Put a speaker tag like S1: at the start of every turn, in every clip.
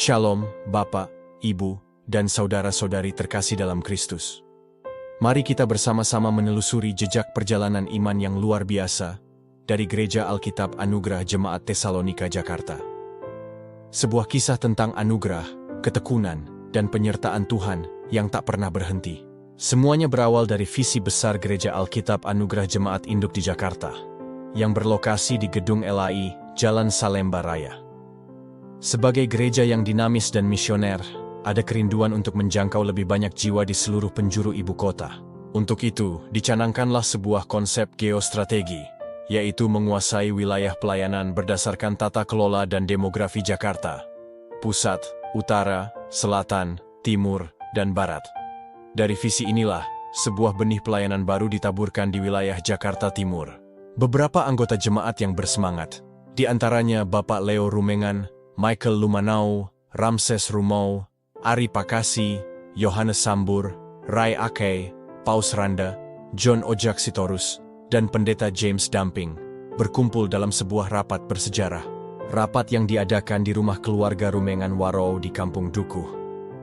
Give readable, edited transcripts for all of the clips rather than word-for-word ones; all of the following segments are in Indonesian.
S1: Shalom, Bapak, Ibu, dan saudara-saudari terkasih dalam Kristus. Mari kita bersama-sama menelusuri jejak perjalanan iman yang luar biasa dari Gereja Alkitab Anugerah Jemaat Tesalonika, Jakarta. Sebuah kisah tentang anugerah, ketekunan, dan penyertaan Tuhan yang tak pernah berhenti. Semuanya berawal dari visi besar Gereja Alkitab Anugerah Jemaat Induk di Jakarta, yang berlokasi di Gedung LAI, Jalan Salemba Raya. Sebagai gereja yang dinamis dan misioner, ada kerinduan untuk menjangkau lebih banyak jiwa di seluruh penjuru ibu kota. Untuk itu, dicanangkanlah sebuah konsep geostrategi, yaitu menguasai wilayah pelayanan berdasarkan tata kelola dan demografi Jakarta, pusat, utara, selatan, timur, dan barat. Dari visi inilah, sebuah benih pelayanan baru ditaburkan di wilayah Jakarta Timur. Beberapa anggota jemaat yang bersemangat, di antaranya Bapak Leo Rumengan, Michael Lumanau, Ramses Rumau, Ari Pakasi, Yohanes Sambur, Ray Akei, Paus Randa, John Ojak Sitorus, dan Pendeta James Damping, berkumpul dalam sebuah rapat bersejarah. Rapat yang diadakan di rumah keluarga Rumengan Warou di Kampung Dukuh,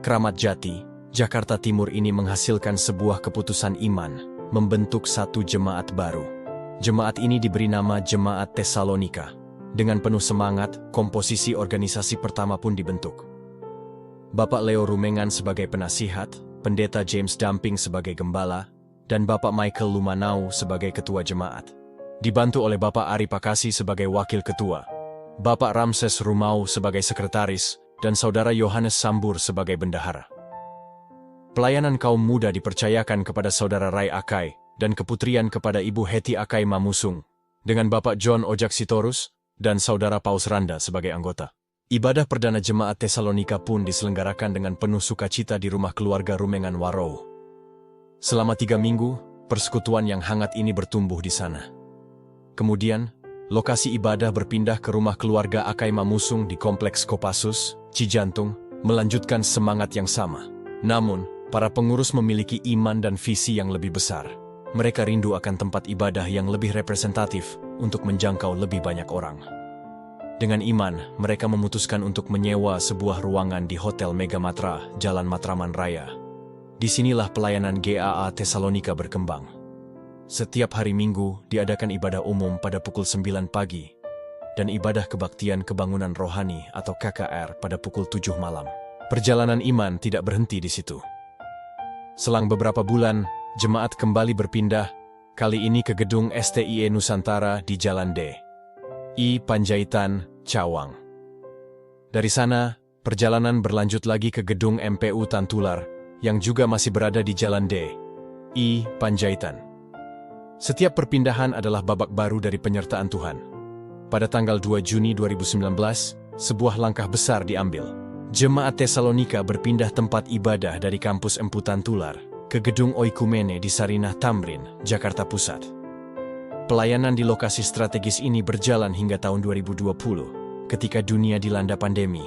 S1: Kramat Jati, Jakarta Timur ini menghasilkan sebuah keputusan iman, membentuk satu jemaat baru. Jemaat ini diberi nama Jemaat Tesalonika. Dengan penuh semangat, komposisi organisasi pertama pun dibentuk. Bapak Leo Rumengan sebagai penasihat, Pendeta James Damping sebagai gembala, dan Bapak Michael Lumanau sebagai ketua jemaat. Dibantu oleh Bapak Ari Pakasi sebagai wakil ketua, Bapak Ramses Rumau sebagai sekretaris, dan Saudara Yohanes Sambur sebagai bendahara. Pelayanan kaum muda dipercayakan kepada Saudara Ray Akai, dan keputrian kepada Ibu Heti Akai Mamusung, dengan Bapak John Ojak Sitorus, dan Saudara Paus Randa sebagai anggota. Ibadah perdana Jemaat Tesalonika pun diselenggarakan dengan penuh sukacita di rumah keluarga Rumengan Warou. Selama 3 minggu, persekutuan yang hangat ini bertumbuh di sana. Kemudian, lokasi ibadah berpindah ke rumah keluarga Akai Mamusung di Kompleks Kopassus, Cijantung, melanjutkan semangat yang sama. Namun, para pengurus memiliki iman dan visi yang lebih besar. Mereka rindu akan tempat ibadah yang lebih representatif untuk menjangkau lebih banyak orang. Dengan iman, mereka memutuskan untuk menyewa sebuah ruangan di Hotel Megamatra, Jalan Matraman Raya. Disinilah pelayanan GAA Tesalonika berkembang. Setiap hari Minggu diadakan ibadah umum pada pukul 9 pagi dan ibadah kebaktian kebangunan rohani atau KKR pada pukul 7 malam. Perjalanan iman tidak berhenti di situ. Selang beberapa bulan, jemaat kembali berpindah, kali ini ke gedung STIE Nusantara di Jalan D. I Panjaitan, Cawang. Dari sana, perjalanan berlanjut lagi ke gedung MPU Tantular, yang juga masih berada di Jalan D. I Panjaitan. Setiap perpindahan adalah babak baru dari penyertaan Tuhan. Pada tanggal 2 Juni 2019, sebuah langkah besar diambil. Jemaat Tesalonika berpindah tempat ibadah dari kampus MPU Tantular ke gedung Oikumene di Sarinah Tamrin, Jakarta Pusat. Pelayanan di lokasi strategis ini berjalan hingga tahun 2020, ketika dunia dilanda pandemi.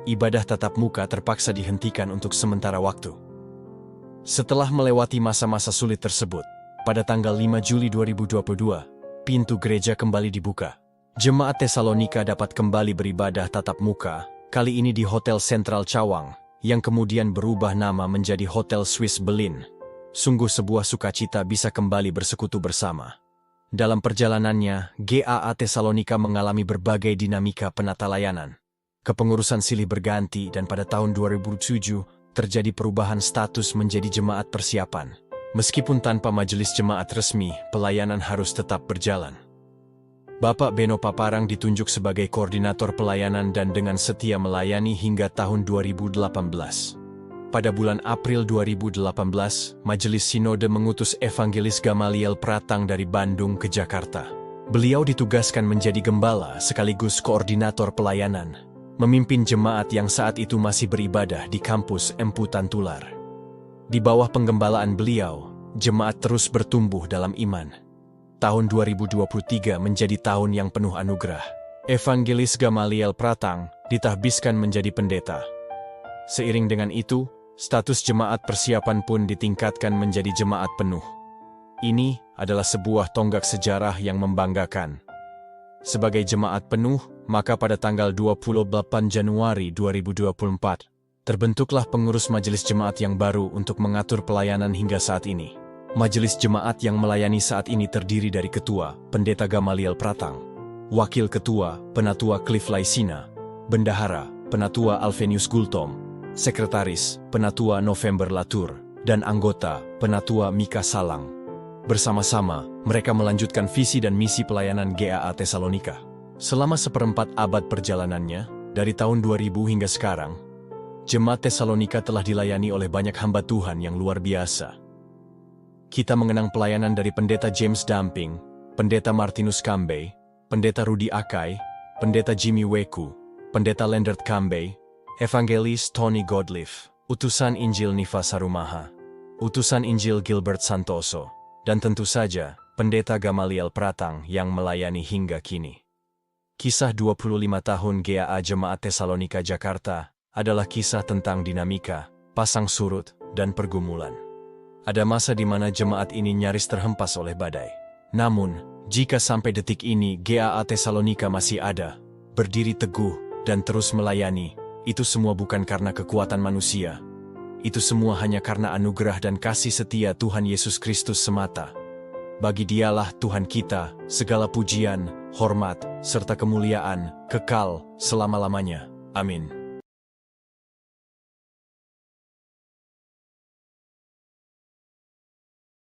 S1: Ibadah tatap muka terpaksa dihentikan untuk sementara waktu. Setelah melewati masa-masa sulit tersebut, pada tanggal 5 Juli 2022, pintu gereja kembali dibuka. Jemaat Tesalonika dapat kembali beribadah tatap muka, kali ini di Hotel Sentral Cawang, yang kemudian berubah nama menjadi Hotel Swiss Berlin. Sungguh sebuah sukacita bisa kembali bersekutu bersama. Dalam perjalanannya, GAA Tesalonika mengalami berbagai dinamika penata layanan. Kepengurusan silih berganti dan pada tahun 2007 terjadi perubahan status menjadi jemaat persiapan. Meskipun tanpa majelis jemaat resmi, pelayanan harus tetap berjalan. Bapak Beno Paparang ditunjuk sebagai koordinator pelayanan dan dengan setia melayani hingga tahun 2018. Pada bulan April 2018, Majelis Sinode mengutus Evangelis Gamaliel Pratang dari Bandung ke Jakarta. Beliau ditugaskan menjadi gembala sekaligus koordinator pelayanan, memimpin jemaat yang saat itu masih beribadah di kampus MPU Tantular. Di bawah penggembalaan beliau, jemaat terus bertumbuh dalam iman. Tahun 2023 menjadi tahun yang penuh anugerah. Evangelis Gamaliel Pratang ditahbiskan menjadi pendeta. Seiring dengan itu, status jemaat persiapan pun ditingkatkan menjadi jemaat penuh. Ini adalah sebuah tonggak sejarah yang membanggakan. Sebagai jemaat penuh, Maka pada tanggal 28 Januari 2024, terbentuklah pengurus majelis jemaat yang baru untuk mengatur pelayanan hingga saat ini. Majelis jemaat yang melayani saat ini terdiri dari Ketua, Pendeta Gamaliel Pratang, Wakil Ketua, Penatua Cliff Laisina, Bendahara, Penatua Alvenius Gultom, Sekretaris, Penatua November Latur, dan anggota, Penatua Mika Salang. Bersama-sama, mereka melanjutkan visi dan misi pelayanan GAA Tesalonika. Selama seperempat abad perjalanannya, dari tahun 2000 hingga sekarang, Jemaat Tesalonika telah dilayani oleh banyak hamba Tuhan yang luar biasa. Kita mengenang pelayanan dari Pendeta James Damping, Pendeta Martinus Kambey, Pendeta Rudy Akai, Pendeta Jimmy Weku, Pendeta Leonard Kambey, Evangelis Tony Godliff, Utusan Injil Nifa Sarumaha, Utusan Injil Gilbert Santoso, dan tentu saja Pendeta Gamaliel Pratang yang melayani hingga kini. Kisah 25 tahun GAA Jemaat Tesalonika Jakarta adalah kisah tentang dinamika, pasang surut, dan pergumulan. Ada masa di mana jemaat ini nyaris terhempas oleh badai. Namun, jika sampai detik ini GAA Tesalonika masih ada, berdiri teguh, dan terus melayani, itu semua bukan karena kekuatan manusia. Itu semua hanya karena anugerah dan kasih setia Tuhan Yesus Kristus semata. Bagi Dialah Tuhan kita, segala pujian, hormat, serta kemuliaan, kekal, selama-lamanya. Amin.